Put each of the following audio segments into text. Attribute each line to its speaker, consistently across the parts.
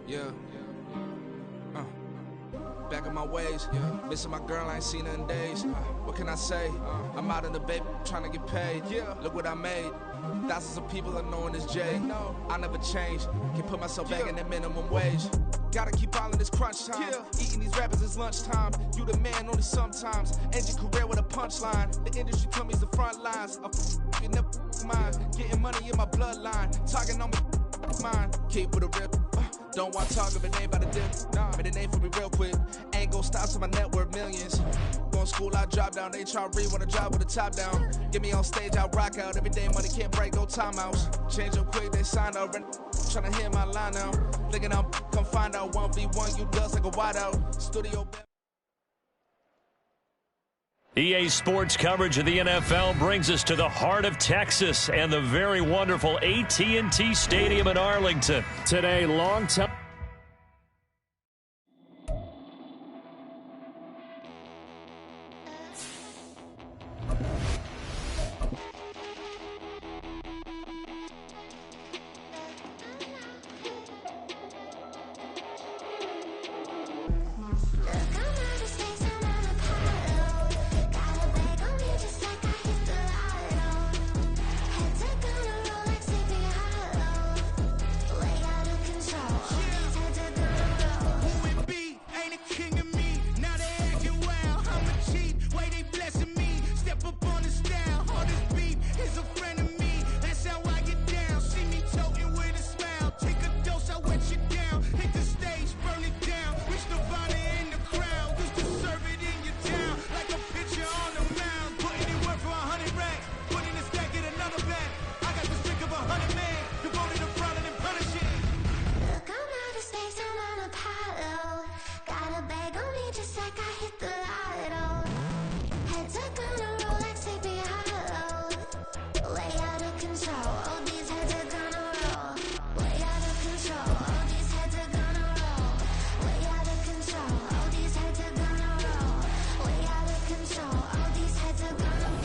Speaker 1: Yeah. Back in my ways, missing my girl, I ain't seen her in days. What can I say? I'm out in the baby, trying to get paid. Look what I made. Thousands of people are knowing this Jay. I never change. Can put myself back in that minimum wage. Gotta keep all in this crunch time. Eating these rappers is lunchtime. You the man only sometimes. End your career with a punchline. The industry told me it's the front lines. You never mine. Getting money in my bloodline. Talking on me, mine. Keep with a rip. Don't want to talk if it ain't about the dip. But it ain't for me real quick. Ain't gon' stop till my net worth millions. Going to school, I drop down. They try to read when I drop with the top down. Get me on stage, I rock out. Every day money can't break, no timeouts. Change up quick, they sign up. Tryna hear my line now. Thinking I'm come find out 1v1, you dust like a wideout. Studio.
Speaker 2: EA Sports coverage of the NFL brings us to the heart of Texas and the very wonderful AT&T Stadium in Arlington. Today, long time.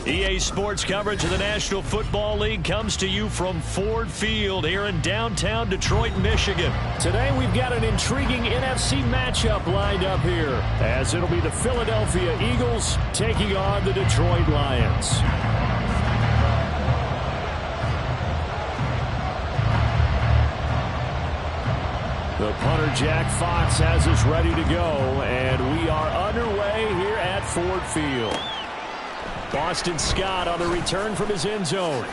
Speaker 2: EA Sports coverage of the National Football League comes to you from Ford Field here in downtown Detroit, Michigan. Today we've got an intriguing NFC matchup lined up here, as it'll be the Philadelphia Eagles taking on the Detroit Lions. The punter, Jack Fox, has us ready to go, and we are underway here at Ford Field. Boston Scott on the return from his end zone.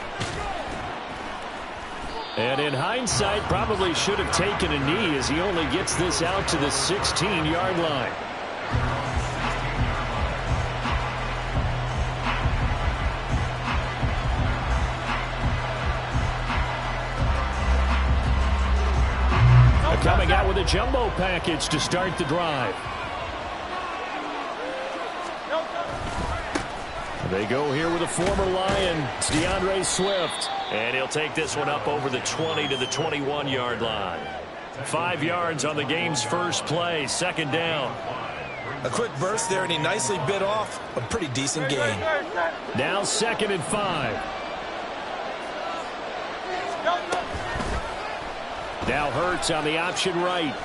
Speaker 2: And in hindsight, probably should have taken a knee as he only gets this out to the 16-yard line. Coming out with a jumbo package to start the drive. They go here with a former Lion, it's DeAndre Swift. And he'll take this one up over the 20 to the 21-yard line. 5 yards on the game's first play, second down.
Speaker 3: A quick burst there, and he nicely bit off a pretty decent gain.
Speaker 2: Now 2nd and 5. Now Hurts on the option right.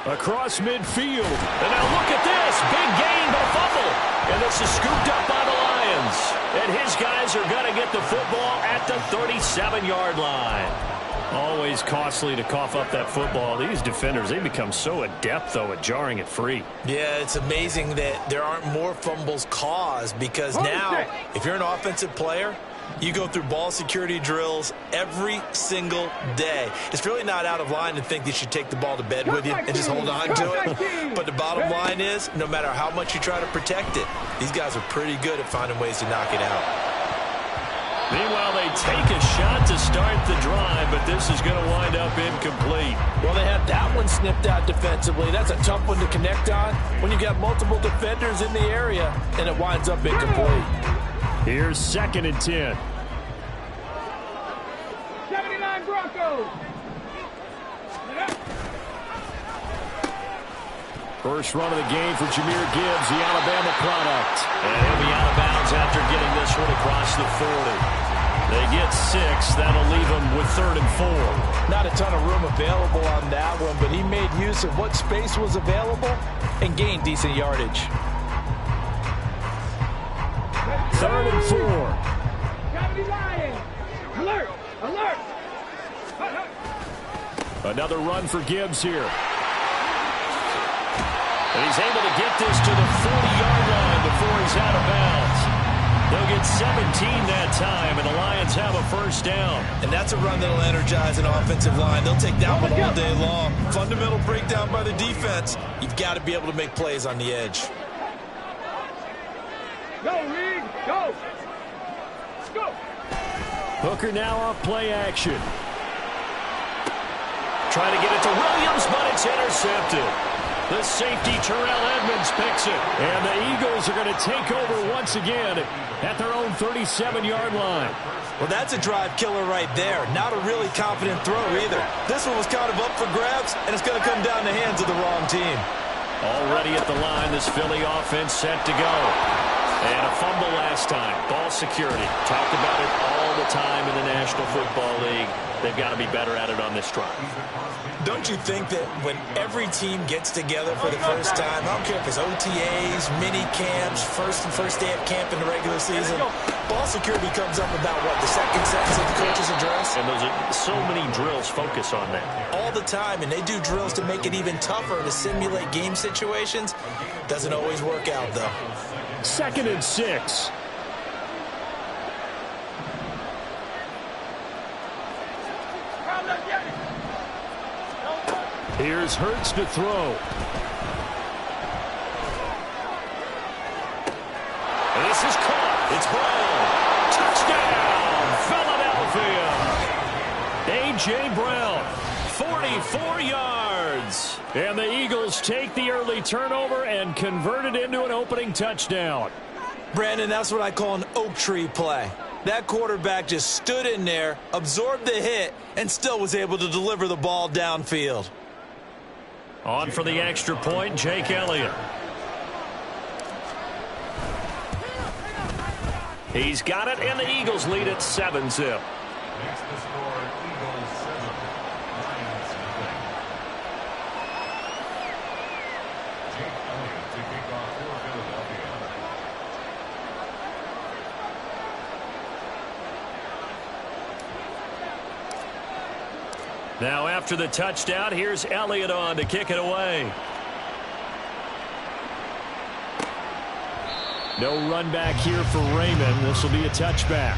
Speaker 2: Across midfield. And now look at this. Big gain, but a fumble. And this is scooped up by the Lions. And his guys are going to get the football at the 37-yard line. Always costly to cough up that football. These defenders, they become so adept, though, at jarring it free.
Speaker 3: Yeah, it's amazing that there aren't more fumbles caused, because now, if you're an offensive player, you go through ball security drills every single day. It's really not out of line to think that you should take the ball to bed with you and just hold on to it. But the bottom line is, no matter how much you try to protect it, these guys are pretty good at finding ways to knock it out.
Speaker 2: Meanwhile, they take a shot to start the drive, but this is going to wind up incomplete.
Speaker 4: Well, they have that one snipped out defensively. That's a tough one to connect on when you got multiple defenders in the area, and it winds up incomplete.
Speaker 2: Here's 2nd and 10.
Speaker 5: 79 Broncos.
Speaker 2: First run of the game for Jahmyr Gibbs, the Alabama product. And he'll be out of bounds after getting this one across the 40. They get 6. That'll leave them with 3rd and 4.
Speaker 4: Not a ton of room available on that one, but he made use of what space was available and gained decent yardage.
Speaker 2: 3rd and 4.
Speaker 5: Alert! Alert!
Speaker 2: Another run for Gibbs here. And he's able to get this to the 40-yard line before he's out of bounds. They'll get 17 that time, and the Lions have a first down.
Speaker 3: And that's a run that'll energize an offensive line. They'll take that one all day long. Fundamental breakdown by the defense. You've got to be able to make plays on the edge.
Speaker 5: Go, Reed! Go! Go!
Speaker 2: Hooker now off play action. Trying to get it to Williams, but it's intercepted. The safety, Terrell Edmonds, picks it. And the Eagles are going to take over once again at their own 37-yard line.
Speaker 3: Well, that's a drive killer right there. Not a really confident throw either. This one was kind of up for grabs, and it's going to come down the hands of the wrong team.
Speaker 2: Already at the line, this Philly offense set to go. And a fumble last time. Ball security. Talked about it all the time in the National Football League. They've got to be better at it on this drive.
Speaker 3: Don't you think that when every team gets together for the first time, I don't care if it's OTAs, mini camps, first day of camp in the regular season, ball security comes up about, what, the second sentence of the coach's address?
Speaker 2: And those are so many drills focus on that.
Speaker 3: All the time, and they do drills to make it even tougher to simulate game situations. Doesn't always work out, though.
Speaker 2: 2nd and 6. Here's Hurts to throw. This is caught. It's Brown. Touchdown, Philadelphia. A.J. Brown, 44 yards. And the Eagles take the early turnover and convert it into an opening touchdown.
Speaker 3: Brandon, that's what I call an oak tree play. That quarterback just stood in there, absorbed the hit, and still was able to deliver the ball downfield.
Speaker 2: On for the extra point, Jake Elliott. He's got it, and the Eagles lead at 7-zip. Now after the touchdown, here's Elliott on to kick it away. No run back here for Raymond. This will be a touchback.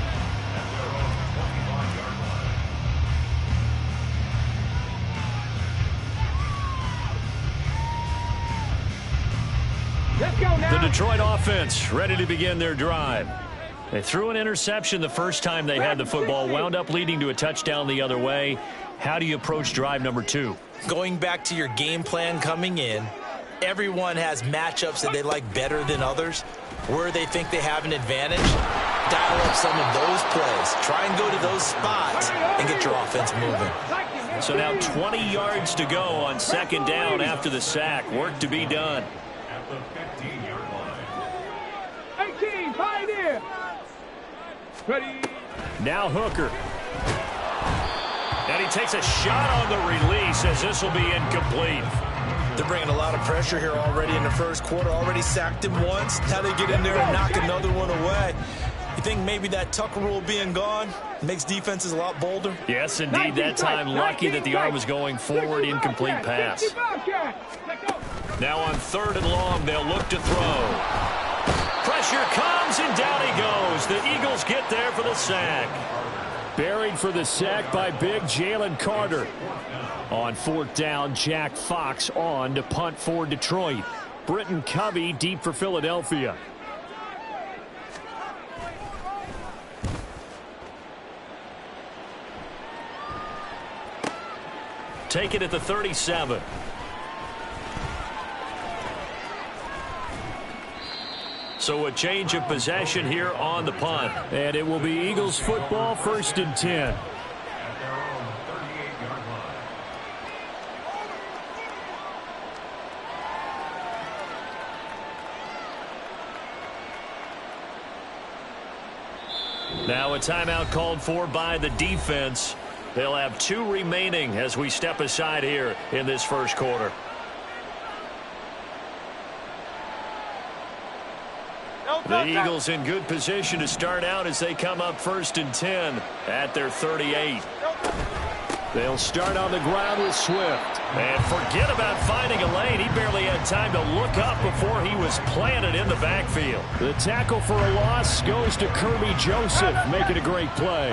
Speaker 5: Let's go now.
Speaker 2: The Detroit offense ready to begin their drive. They threw an interception the first time they had the football, wound up leading to a touchdown the other way. How do you approach drive number 2?
Speaker 3: Going back to your game plan coming in, everyone has matchups that they like better than others. Where they think they have an advantage, dial up some of those plays. Try and go to those spots and get your offense moving.
Speaker 2: So now 20 yards to go on 2nd down after the sack. Work to be done.
Speaker 5: 18, Pioneer. Ready.
Speaker 2: Now Hooker. And he takes a shot on the release as this will be incomplete.
Speaker 3: They're bringing a lot of pressure here already in the first quarter. Already sacked him once. Now they get in there and knock another one away. You think maybe that Tucker rule being gone makes defenses a lot bolder?
Speaker 2: Yes, indeed. That time lucky that the arm was going forward. Incomplete pass. Now on 3rd and long, they'll look to throw. Pressure comes, and down he goes. The Eagles get there for the sack. Buried for the sack by big Jalen Carter. On 4th down, Jack Fox on to punt for Detroit. Britton Covey deep for Philadelphia. Take it at the 37. So a change of possession here on the punt. And it will be Eagles football, 1st and 10. Now a timeout called for by the defense. They'll have 2 remaining as we step aside here in this first quarter. The Eagles in good position to start out as they come up 1st and 10 at their 38.
Speaker 4: They'll start on the ground with Swift.
Speaker 2: And forget about finding a lane. He barely had time to look up before he was planted in the backfield.
Speaker 4: The tackle for a loss goes to Kirby Joseph, making a great play.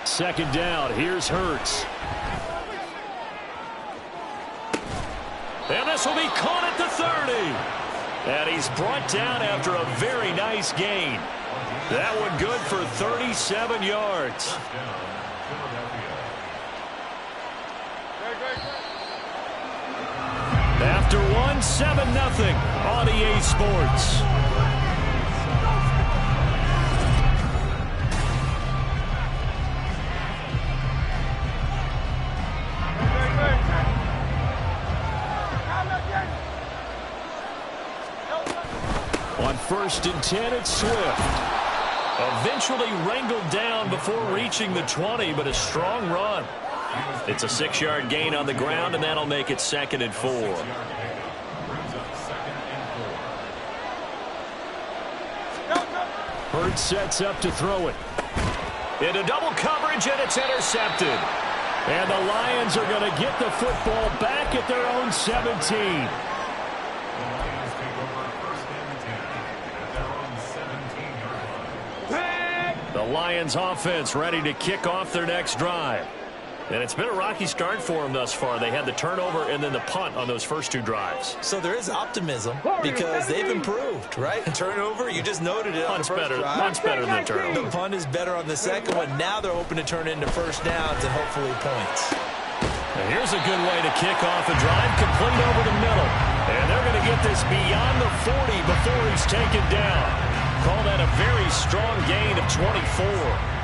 Speaker 4: 2nd down, here's Hurts.
Speaker 2: And this will be caught at the 30. And he's brought down after a very nice gain. That one good for 37 yards. After one, 7-0 on EA Sports.
Speaker 4: On 1st and 10, it's Swift.
Speaker 2: Eventually wrangled down before reaching the 20, but a strong run. It's a 6-yard gain on the ground, and that'll make it 2nd and 4.
Speaker 4: Hurts sets up to throw it.
Speaker 2: Into double coverage, and it's intercepted.
Speaker 4: And the Lions are going to get the football back at their own 17.
Speaker 2: The Lions offense ready to kick off their next drive. And it's been a rocky start for them thus far. They had the turnover and then the punt on those first 2 drives.
Speaker 3: So there is optimism because they've improved, right? Turnover, you just noted it.
Speaker 2: Punt's better than turnover.
Speaker 3: The punt is better on the second one. Now they're hoping to turn into first downs and hopefully points.
Speaker 2: And here's a good way to kick off a drive, complete over the middle. And they're going to get this beyond the 40 before he's taken down. Call that a very strong gain of 24.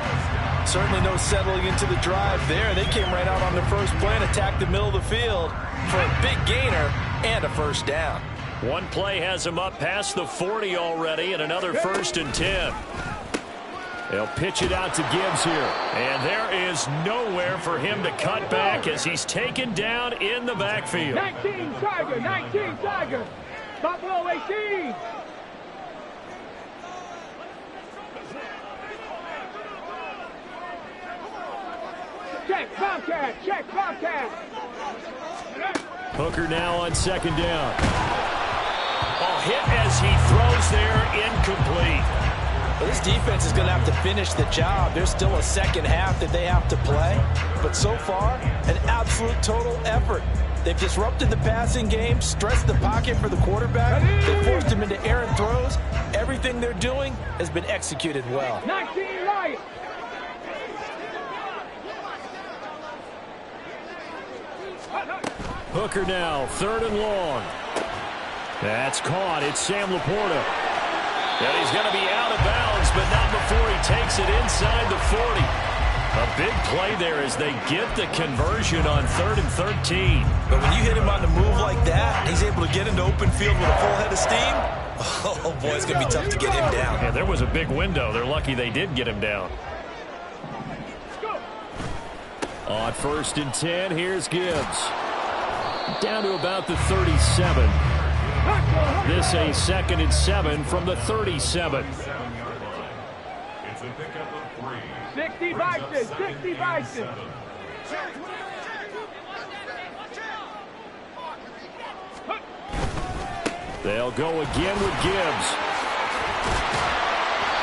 Speaker 4: Certainly no settling into the drive there. They came right out on the first play and attacked the middle of the field for a big gainer and a first down.
Speaker 2: One play has him up past the 40 already, and another 1st and 10. They'll pitch it out to Gibbs here. And there is nowhere for him to cut back as he's taken down in the backfield.
Speaker 5: 19 Tiger. Buffalo 18. Check Bobcat.
Speaker 2: Hooker now on 2nd down. Oh, hit as he throws there, incomplete.
Speaker 4: Well, this defense is going to have to finish the job. There's still a second half that they have to play. But so far, an absolute total effort. They've disrupted the passing game, stressed the pocket for the quarterback. They forced him into errant throws. Everything they're doing has been executed well.
Speaker 5: 19 Lions.
Speaker 2: Hooker now, 3rd and long. That's caught. It's Sam Laporta. And he's going to be out of bounds, but not before he takes it inside the 40. A big play there as they get the conversion on 3rd and 13.
Speaker 3: But when you hit him on the move like that, he's able to get into open field with a full head of steam. Oh, boy, it's going to be tough to get him down.
Speaker 2: Yeah, there was a big window. They're lucky they did get him down.
Speaker 4: On 1st and 10, here's Gibbs. Down to about the 37. This a 2nd and 7 from the 37.
Speaker 5: 60 Bison.
Speaker 4: They'll go again with Gibbs.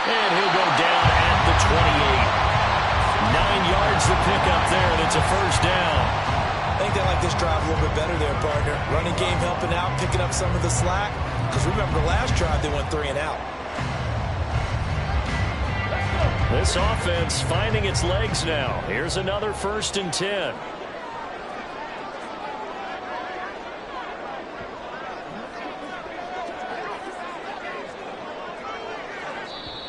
Speaker 2: And he'll go down at the 28. 9 yards to pick up there, and it's a first down.
Speaker 3: I think they like this drive a little bit better there, partner. Running game helping out, picking up some of the slack. Because remember, the last drive they went 3 and out.
Speaker 2: This offense finding its legs now. Here's another 1st and 10.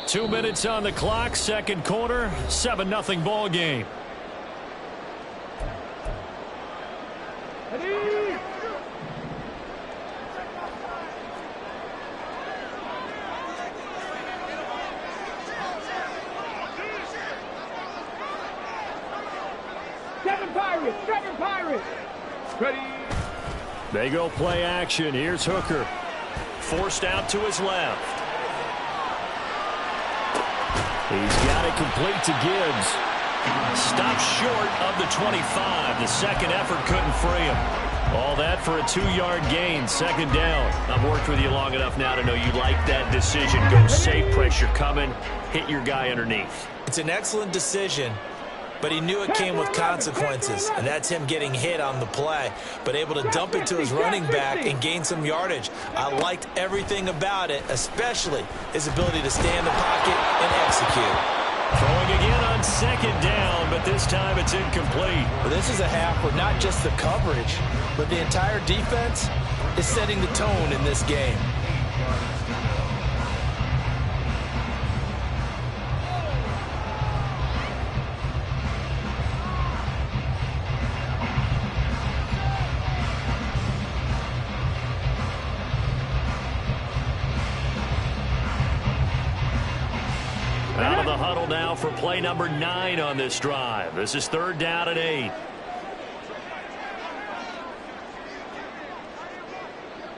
Speaker 2: Two minutes on the clock, second quarter, 7-0 ball game.
Speaker 5: Tigers, 7 Pirates. Ready.
Speaker 2: They go play action. Here's Hooker. Forced out to his left. He's got it complete to Gibbs. Stopped short of the 25. The second effort couldn't free him. All that for a 2-yard gain. Second down. I've worked with you long enough now to know you like that decision. Go safe, pressure coming, hit your guy underneath.
Speaker 3: It's an excellent decision, but he knew it came with consequences, and that's him getting hit on the play, but able to dump it to his running back and gain some yardage. I liked everything about it, especially his ability to stay in the pocket and execute.
Speaker 2: Throwing again on second down, but this time it's incomplete.
Speaker 4: Well, this is a half where not just the coverage, but the entire defense is setting the tone in this game.
Speaker 2: Out of the huddle now for play number 9 on this drive. This is 3rd down and 8.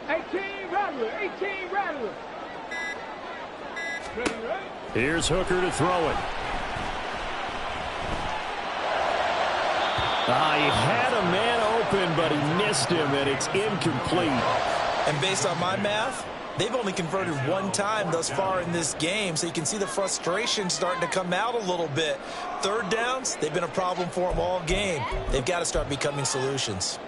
Speaker 5: 18 Rattler, 18 Rattler. Ready, right?
Speaker 2: Here's Hooker to throw it. He had a man open, but he missed him, and it's incomplete.
Speaker 3: And based on my math, they've only converted 1 time thus far in this game, so you can see the frustration starting to come out a little bit. 3rd downs, they've been a problem for them all game. They've got to start becoming solutions.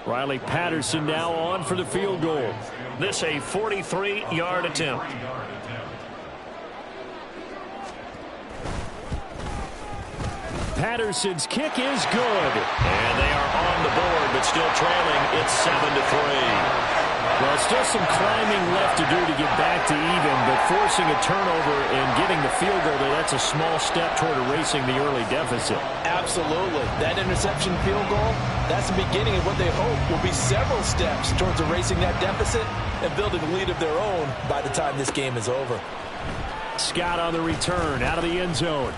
Speaker 2: Riley Patterson now on for the field goal. This a 43-yard attempt. Patterson's kick is good. And they are on the board, but still trailing. It's 7-3. Well, still some climbing left to do to get back to even, but forcing a turnover and getting the field goal there, that's a small step toward erasing the early deficit.
Speaker 4: Absolutely. That interception field goal, that's the beginning of what they hope will be several steps towards erasing that deficit and building a lead of their own by the time this game is over.
Speaker 2: Scott on the return out of the end zone.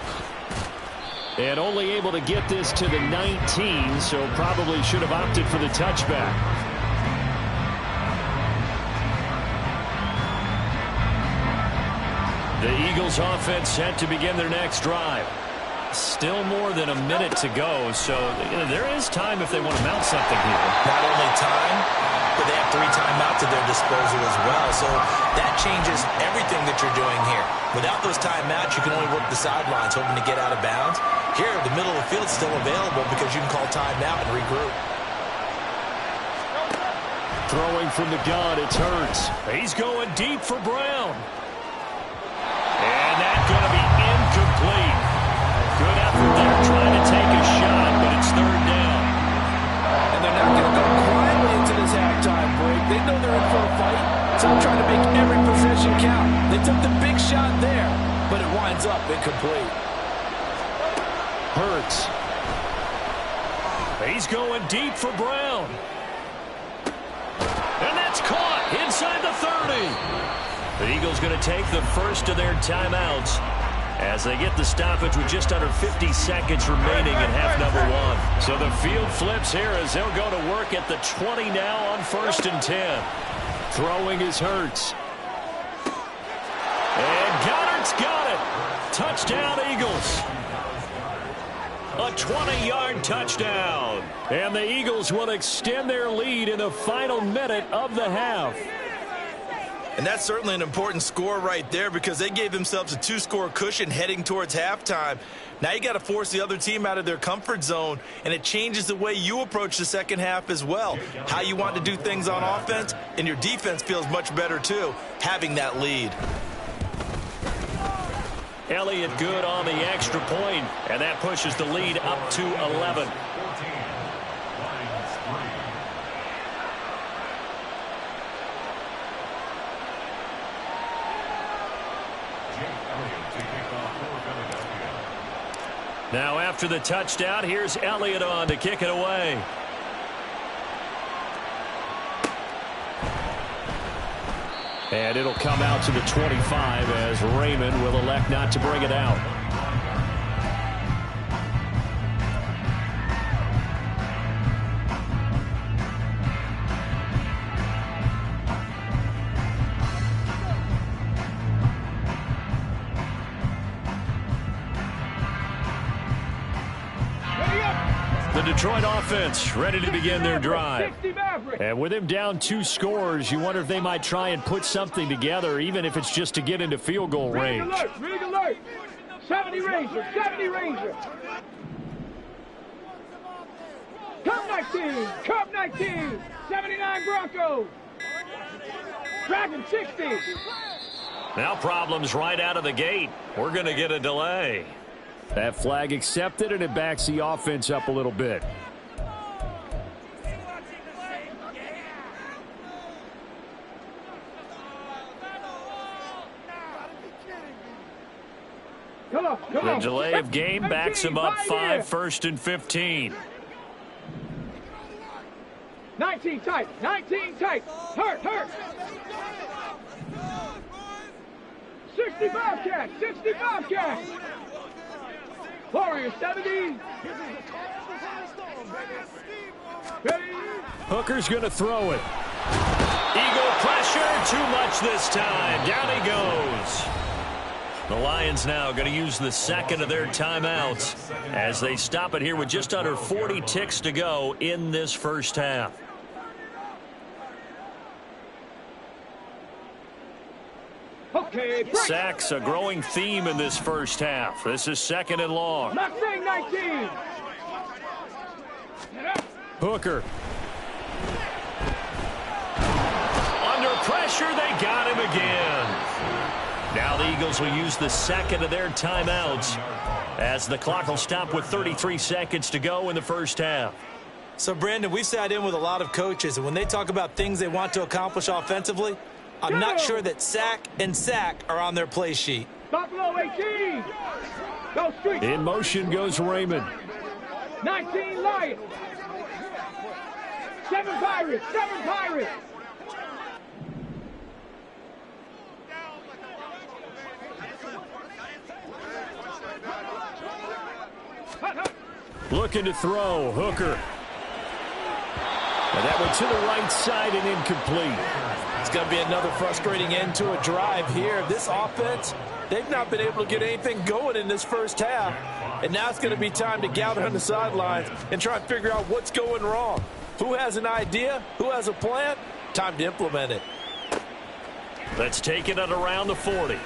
Speaker 2: And only able to get this to the 19, so probably should have opted for the touchback. The Eagles offense set to begin their next drive. Still more than a minute to go, so there is time if they want to mount something here.
Speaker 3: Not only time, but they have 3 timeouts at their disposal as well, so that changes everything that you're doing here. Without those timeouts, you can only work the sidelines, hoping to get out of bounds. Here, the middle of the field is still available because you can call timeout and regroup.
Speaker 2: Throwing from the gun, it's Hurts. He's going deep for Brown. And that's going to be incomplete. Good effort there trying to take a shot, but it's 3rd down.
Speaker 4: And they're not going to go quietly into this halftime break. They know they're in for a fight, so I'm trying to make every possession count. They took the big shot there, but it winds up incomplete.
Speaker 2: Hurts. He's going deep for Brown. And that's caught inside the 30. The Eagles going to take the first of their timeouts as they get the stoppage with just under 50 seconds remaining in half number 1. So the field flips here as they'll go to work at the 20 now on 1st and 10. Throwing is Hurts. And Goddard's got it. Touchdown, Eagles. A 20-yard touchdown. And the Eagles will extend their lead in the final minute of the half.
Speaker 3: And that's certainly an important score right there because they gave themselves a 2-score cushion heading towards halftime. Now you got to force the other team out of their comfort zone, and it changes the way you approach the second half as well. How you want to do things on offense, and your defense feels much better too, having that lead.
Speaker 2: Elliott good on the extra point, and that pushes the lead up to 11. Now after the touchdown, here's Elliott on to kick it away. And it'll come out to the 25 as Raymond will elect not to bring it out. Detroit offense ready to begin their drive. And with him down 2 scores, you wonder if they might try and put something together, even if it's just to get into field goal range.
Speaker 5: Rig alert. 70 Ranger. 70 Ranger. Cup 19. Cup 19. 79 Broncos. Dragon 60.
Speaker 2: Now problems right out of the gate. We're going to get a delay. That flag accepted, and it backs the offense up a little bit. The delay of game backs him up 5, 1st and 15.
Speaker 5: 19 tight. 19 tight. Hurt. 65 catch. 65 catch. Warrior 70. Ready.
Speaker 2: Hooker's going to throw it. Eagle pressure. Too much this time. Down he goes. The Lions now going to use the second of their timeouts as they stop it here with just under 40 ticks to go in this first half.
Speaker 5: Okay,
Speaker 2: sacks a growing theme in this first half. This is 2nd and long.
Speaker 5: Mustang 19.
Speaker 2: Hooker. Under pressure, they got him again. Now the Eagles will use the second of their timeouts as the clock will stop with 33 seconds to go in the first half.
Speaker 4: So, Brandon, we've sat in with a lot of coaches, and when they talk about things they want to accomplish offensively, I'm not sure that sack and sack are on their play sheet.
Speaker 5: Buffalo 18. Go street.
Speaker 2: In motion goes Raymond.
Speaker 5: 19 Lions. 7 Pirates. 7 Pirates.
Speaker 2: Looking to throw. Hooker. And that one to the right side and incomplete.
Speaker 4: It's going to be another frustrating end to a drive here. This offense, they've not been able to get anything going in this first half. And now it's going to be time to gather on the sidelines and try and figure out what's going wrong. Who has an idea? Who has a plan? Time to implement it.
Speaker 2: Let's take it at around the 40.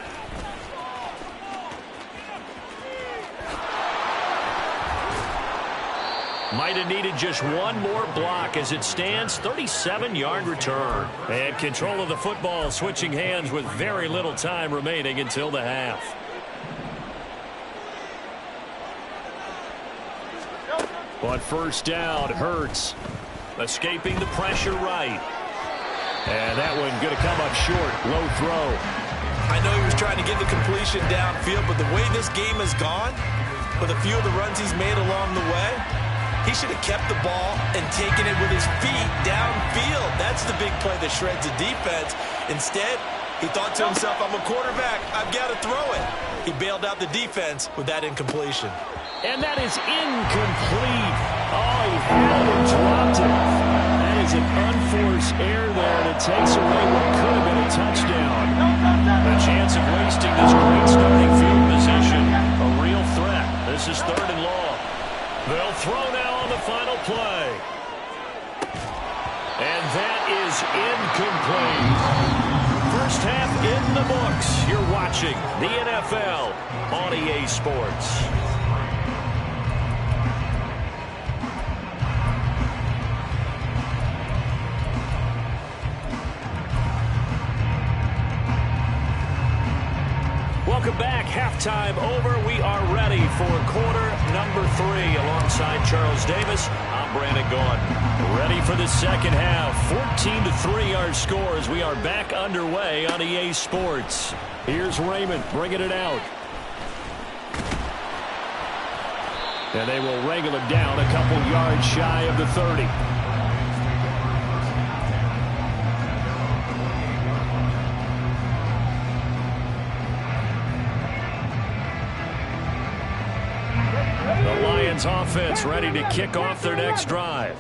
Speaker 2: Might have needed just one more block as it stands. 37-yard return. And control of the football switching hands with very little time remaining until the half. On first down, Hurts escaping the pressure right. And that one going to come up short. Low throw.
Speaker 4: I know he was trying to get the completion downfield, but the way this game has gone, with a few of the runs he's made along the way, he should have kept the ball and taken it with his feet downfield. That's the big play that shreds the defense. Instead, he thought to himself, I'm a quarterback, I've got to throw it. He bailed out the defense with that incompletion.
Speaker 2: And that is incomplete. Oh, he had it, dropped it. That is an unforced error there that takes away what could have been a touchdown. A chance of wasting this great starting field position. A real threat. This is 3rd and long. They'll throw now on the final play. And that is incomplete. First half in the books. You're watching the NFL on EA Sports. Welcome back. Halftime over. We are ready for quarter number 3 alongside Charles Davis. I'm Brandon Gaudin. Ready for the second half. 14-3 our score as we are back underway on EA Sports. Here's Raymond bringing it out. And they will wrangle him down a couple yards shy of the 30. Offense ready to kick off their next drive.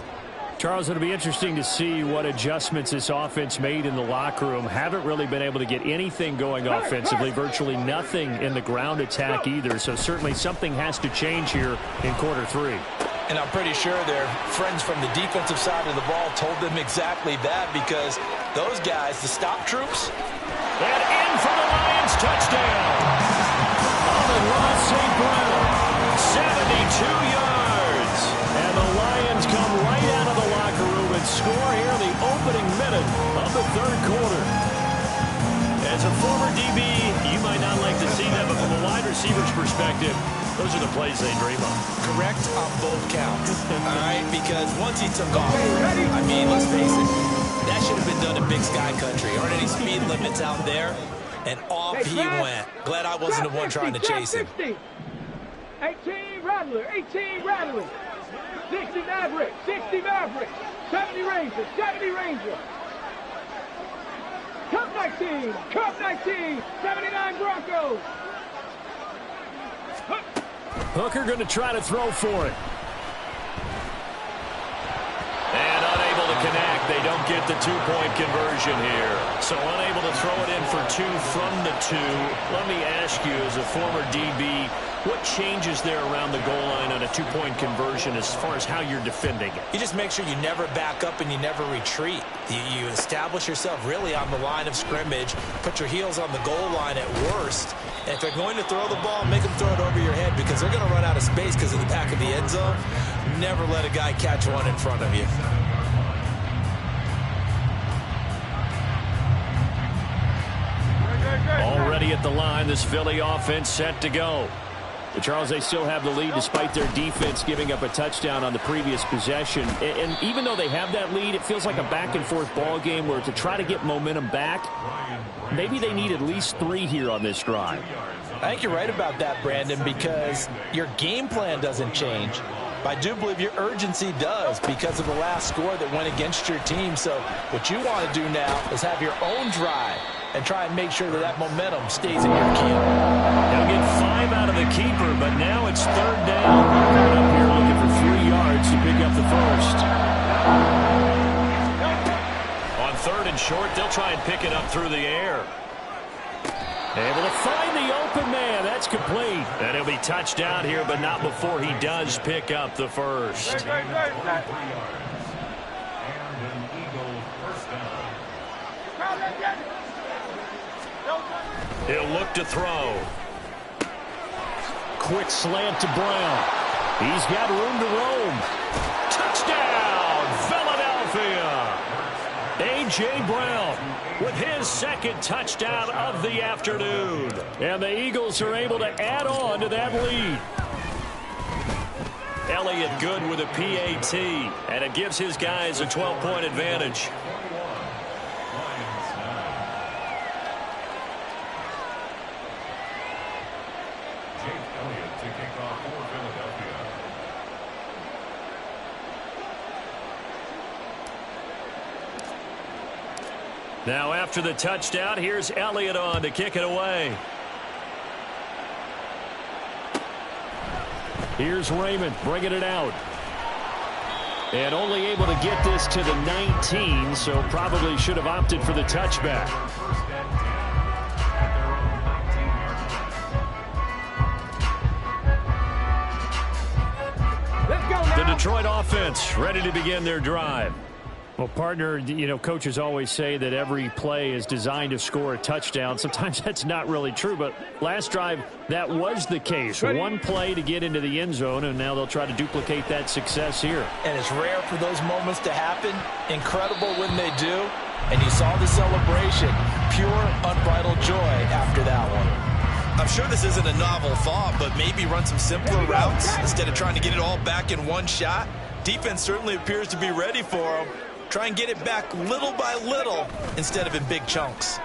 Speaker 2: Charles, it'll be interesting to see what adjustments this offense made in the locker room. Haven't really been able to get anything going offensively, virtually nothing in the ground attack either, so certainly something has to change here in quarter 3.
Speaker 4: And I'm pretty sure their friends from the defensive side of the ball told them exactly that, because those guys, the stop troops.
Speaker 2: And in for the Lions, touchdown. Amon-Ra St. Brown, 72 yards. And the Lions come right out of the locker room and score here in the opening minute of the third quarter. As a former DB, you might not like to see that, but from a wide receiver's perspective, those are the plays they dream of.
Speaker 3: Correct on both counts, all right? Because once he took off, I mean, let's face it, that should have been done in Big Sky Country. Aren't any speed limits out there? And off he went. Glad I wasn't the one trying to chase him.
Speaker 5: 18 Rattler, 18 Rattler. 60 Maverick, 60 Maverick. 70 Ranger, 70 Ranger. Cup 19, Cup 19, 79 Broncos.
Speaker 2: Hooker going to try to throw for it. And unable to connect. They don't get the two-point conversion here. So unable to throw it in for two from the two. Let me ask you, as a former DB, what changes there around the goal line on a two-point conversion as far as how you're defending it?
Speaker 3: You just make sure you never back up and you never retreat. You establish yourself really on the line of scrimmage, put your heels on the goal line at worst, and if they're going to throw the ball, make them throw it over your head, because they're going to run out of space because of the back of the end zone. Never let a guy catch one in front of you.
Speaker 2: Already at the line, this Philly offense set to go. But Charles, they still have the lead despite their defense giving up a touchdown on the previous possession. And even though they have that lead, it feels like a back-and-forth ball game where to try to get momentum back, maybe they need at least 3 here on this drive.
Speaker 4: I think you're right about that, Brandon, because your game plan doesn't change. But I do believe your urgency does because of the last score that went against your team. So what you want to do now is have your own drive and try and make sure that that momentum stays in your camp.
Speaker 2: They'll get 5 out of the keeper, but now it's 3rd down. Coming up here looking for 3 yards to pick up the first. On 3rd and short, they'll try and pick it up through the air. Able to find the open man. That's complete. And he'll be touched down here, but not before he does pick up the first. He'll look to throw. Quick slant to Brown. He's got room to roam. Touchdown, Philadelphia. A.J. Brown with his 2nd touchdown of the afternoon. And the Eagles are able to add on to that lead. Elliott good with a PAT, and it gives his guys a 12-point advantage. Now after the touchdown, here's Elliott on to kick it away. Here's Raymond bringing it out. And only able to get this to the 19, so probably should have opted for the touchback. The Detroit offense ready to begin their drive. Well, partner, you know, coaches always say that every play is designed to score a touchdown. Sometimes that's not really true, but last drive, that was the case. One play to get into the end zone, and now they'll try to duplicate that success here.
Speaker 4: And it's rare for those moments to happen. Incredible when they do. And you saw the celebration. Pure, unbridled joy after that one.
Speaker 3: I'm sure this isn't a novel thought, but maybe run some simpler routes instead of trying to get it all back in one shot. Defense certainly appears to be ready for them. Try and get it back little by little instead of in big chunks.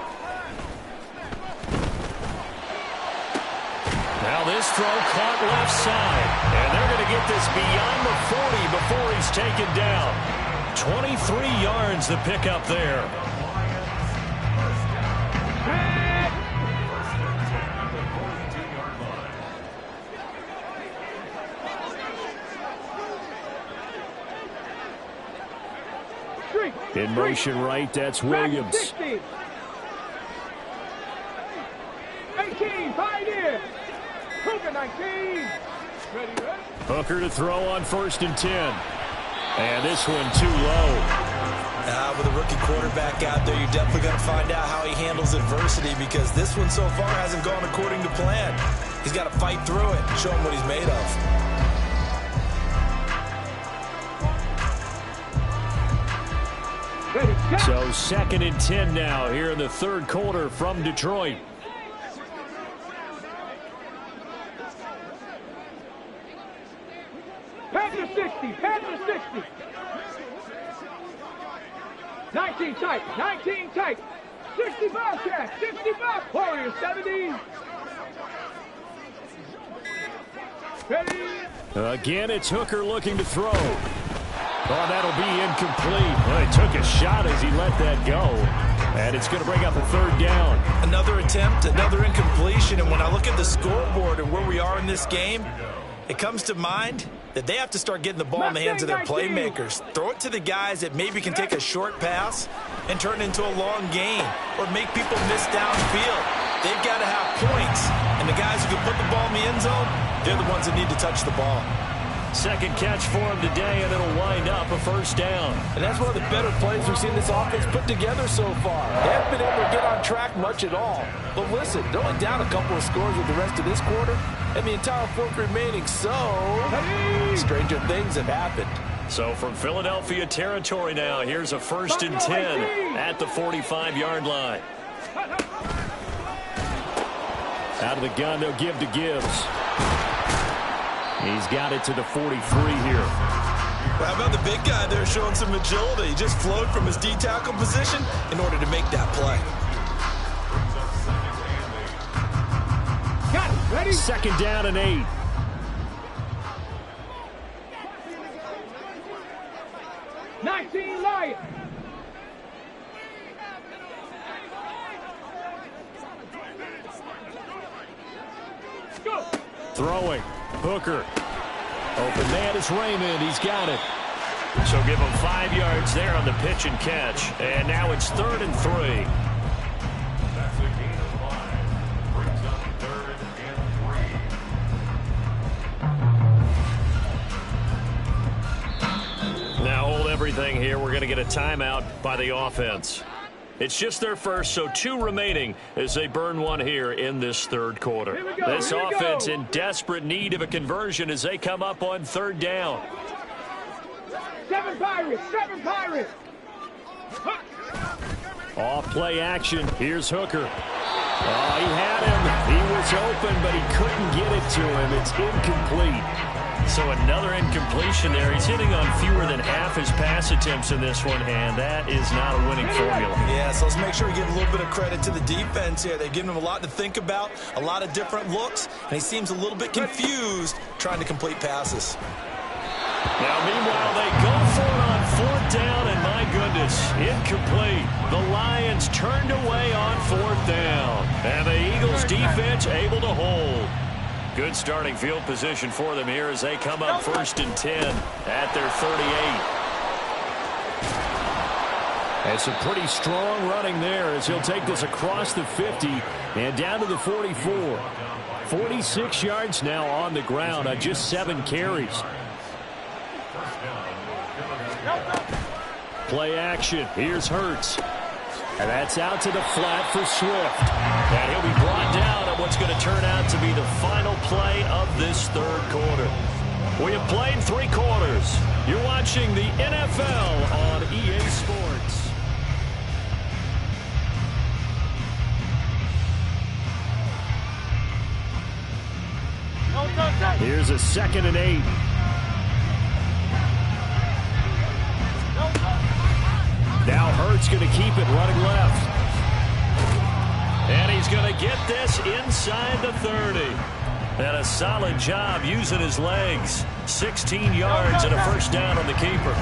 Speaker 2: Now this throw caught left side. And they're going to get this beyond the 40 before he's taken down. 23 yards to pick up there. In motion right, that's Williams.
Speaker 5: 18, Pioneer. Cougar 19.
Speaker 2: Hooker to throw on 1st and 10. And this one too low.
Speaker 3: With a rookie quarterback out there, you're definitely going to find out how he handles adversity, because this one so far hasn't gone according to plan. He's got to fight through it, show him what he's made of.
Speaker 2: So 2nd and 10 now here in the 3rd quarter from Detroit.
Speaker 5: Panther 60, Panther 60. 19 tight, 19 tight. 65 cash, 65. Warriors 70. Ready.
Speaker 2: Again, it's Hooker looking to throw. Oh, that'll be incomplete. Well, he took a shot as he let that go. And it's going to bring up a 3rd down.
Speaker 3: Another attempt, another incompletion. And when I look at the scoreboard and where we are in this game, it comes to mind that they have to start getting the ball in the hands of their playmakers. Throw it to the guys that maybe can take a short pass and turn it into a long gain, or make people miss downfield. They've got to have points. And the guys who can put the ball in the end zone, they're the ones that need to touch the ball.
Speaker 2: 2nd catch for him today, and it'll wind up a 1st down.
Speaker 4: And that's one of the better plays we've seen this offense put together so far. They haven't been able to get on track much at all. But listen, they're only down a couple of scores with the rest of this quarter, and the entire 4th remaining, so stranger things have happened.
Speaker 2: So from Philadelphia territory now, here's a 1st and 10 at the 45-yard line. Out of the gun, they'll give to Gibbs. He's got it to the 43 here.
Speaker 3: How about the big guy there showing some agility? He just flowed from his D-tackle position in order to make that play.
Speaker 5: Got it. Ready.
Speaker 2: 2nd down and 8.
Speaker 5: Lions. Go.
Speaker 2: Throwing. Hooker. Open man is Raymond. He's got it. So give him 5 yards there on the pitch and catch. And now it's 3rd and 3. Now hold everything here. We're going to get a timeout by the offense. It's just their first, so 2 remaining as they burn one here in this 3rd quarter. This offense in desperate need of a conversion as they come up on 3rd down.
Speaker 5: 7 Pirates, 7 Pirates.
Speaker 2: Off play action. Here's Hooker. Oh, he had him. He was open, but he couldn't get it to him. It's incomplete. So another incompletion there. He's hitting on fewer than half his pass attempts in this one, and that is not a winning formula.
Speaker 3: Yeah, so let's make sure we give a little bit of credit to the defense here. They've given him a lot to think about, a lot of different looks, and he seems a little bit confused trying to complete passes.
Speaker 2: Now, meanwhile, they go for it on 4th down, and my goodness, incomplete. The Lions turned away on 4th down, and the Eagles' defense able to hold. Good starting field position for them here as they come up 1st and 10 at their 38. And some pretty strong running there as he'll take this across the 50 and down to the 44. 46 yards now on the ground on just 7 carries. Play action. Here's Hurts. And that's out to the flat for Swift. And he'll be brought down on what's going to turn out to be the final play of this 3rd quarter. We have played 3 quarters. You're watching the NFL on EA Sports. Here's a 2nd and 8. Now Hurts going to keep it running left. And he's going to get this inside the 30. And a solid job using his legs. 16 yards and a 1st down on the keeper.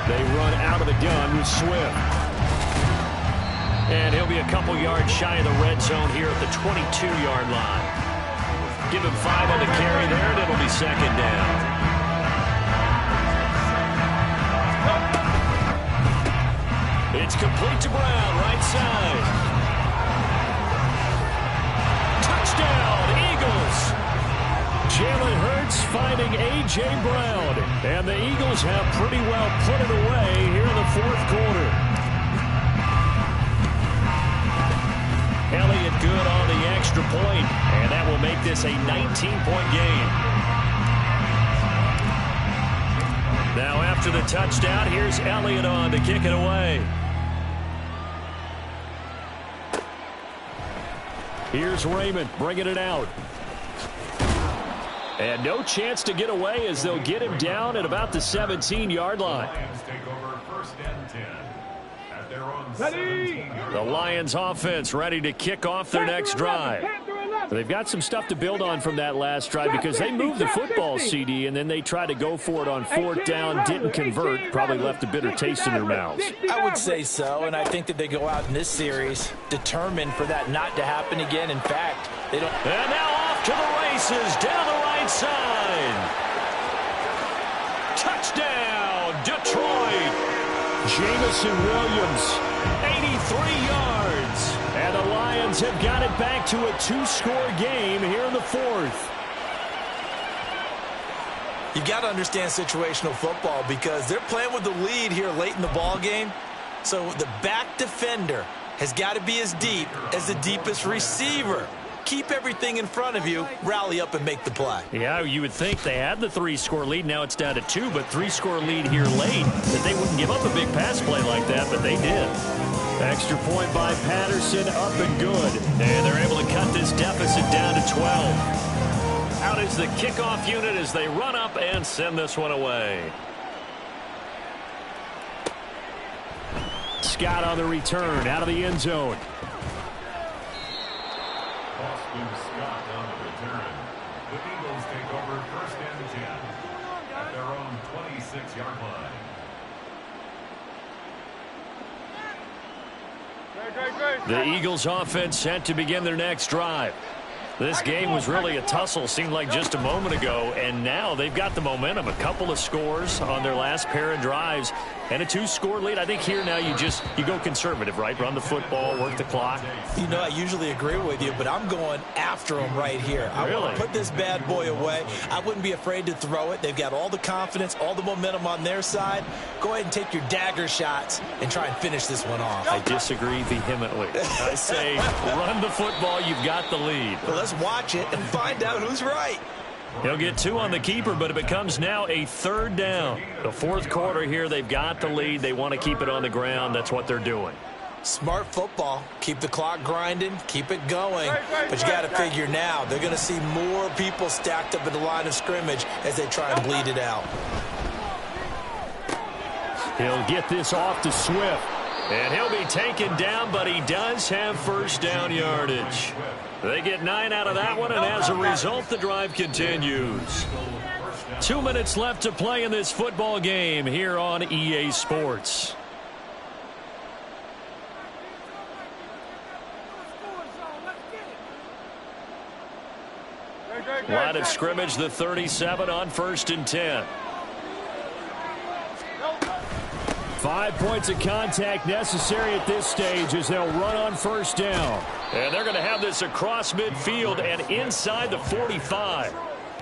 Speaker 2: They run out of the gun with Swift. And he'll be a couple yards shy of the red zone here at the 22-yard line. Give him 5 on the carry there, and it'll be 2nd down. It's complete to Brown, right side. Touchdown, Eagles. Jalen Hurts finding A.J. Brown. And the Eagles have pretty well put it away here in the fourth quarter. Elliott good on the extra point, and that will make this a 19-point game. Now after the touchdown, here's Elliott on to kick it away. Here's Raymond bringing it out. And no chance to get away as they'll get him down at about the 17-yard line. The Lions offense ready to kick off their next drive. They've got some stuff to build on from that last drive because they moved the football, CD, and then they tried to go for it on fourth down, didn't convert, probably left a bitter taste in their mouths.
Speaker 4: I would say so, and I think that they go out in this series determined for that not to happen again. In fact, they don't.
Speaker 2: And now off to the races down the right side. Touchdown, Detroit. Jameson Williams, 83 yards. And the Lions have got it back to a two-score game here in the fourth.
Speaker 3: You got to understand situational football because they're playing with the lead here late in the ball game. So the back defender has got to be as deep as the deepest receiver. Keep everything in front of you, rally up and make the play.
Speaker 2: Yeah, you would think they had the three-score lead. Now it's down to two, but three-score lead here late, that they wouldn't give up a big pass play like that, but they did. Extra point by Patterson, up and good. And they're able to cut this deficit down to 12. Out is the kickoff unit as they run up and send this one away. Scott on the return, out of the end zone.
Speaker 6: Boston Scott on the return. The Eagles take over first and 10 at their own 26-yard line.
Speaker 2: The Eagles offense set to begin their next drive. This game was really a tussle, seemed like just a moment ago, and now they've got the momentum. A couple of scores on their last pair of drives and a two-score lead. I think here now you go conservative, right? Run the football, work the clock.
Speaker 3: You know, I usually agree with you, but I'm going after them right here. I want to put this bad boy away. I wouldn't be afraid to throw it. They've got all the confidence, all the momentum on their side. Go ahead and take your dagger shots and try and finish this one off.
Speaker 2: I disagree vehemently. I say run the football. You've got the lead.
Speaker 3: Well, let's watch it and find out who's right.
Speaker 2: He'll get two on the keeper, but it becomes now a third down. The fourth quarter here, they've got the lead. They want to keep it on the ground. That's what they're doing.
Speaker 3: Smart football. Keep the clock grinding. Keep it going. But you got to figure now they're going to see more people stacked up at the line of scrimmage as they try and bleed it out.
Speaker 2: He'll get this off to Swift. And he'll be taken down, but he does have first down yardage. They get 9 out of that one, and as a result, the drive continues. 2 minutes left to play in this football game here on EA Sports. Line of scrimmage, the 37 on 1st and 10. 5 points of contact necessary at this stage as they'll run on first down. And they're going to have this across midfield and inside the 45.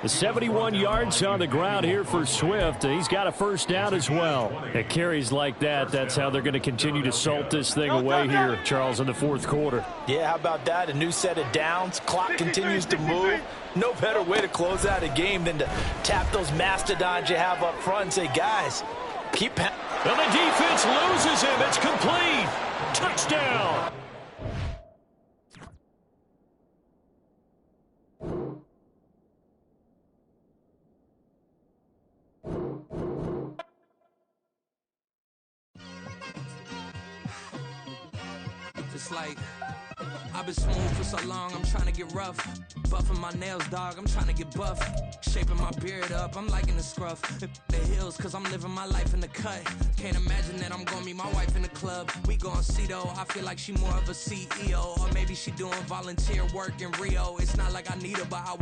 Speaker 2: The 71 yards on the ground here for Swift. He's got a first down as well. At carries like that, that's how they're going to continue to salt this thing away here, Charles, in the fourth quarter.
Speaker 4: Yeah, how about that? A new set of downs. Clock continues to move. No better way to close out a game than to tap those mastodons you have up front and say, guys, keep...
Speaker 2: And the defense loses him. It's complete. Touchdown.
Speaker 7: Just like I've been smooth for so long, I'm trying to get rough. Buffing my nails, dog, I'm trying to get buff. Shaping my beard up, I'm liking the scruff. The hills, cause I'm living my life in the cut. Can't imagine that I'm gonna meet my wife in the club. We gon' see though, I feel like she more of a CEO. Or maybe she doing volunteer work in Rio. It's not like I need her, but I would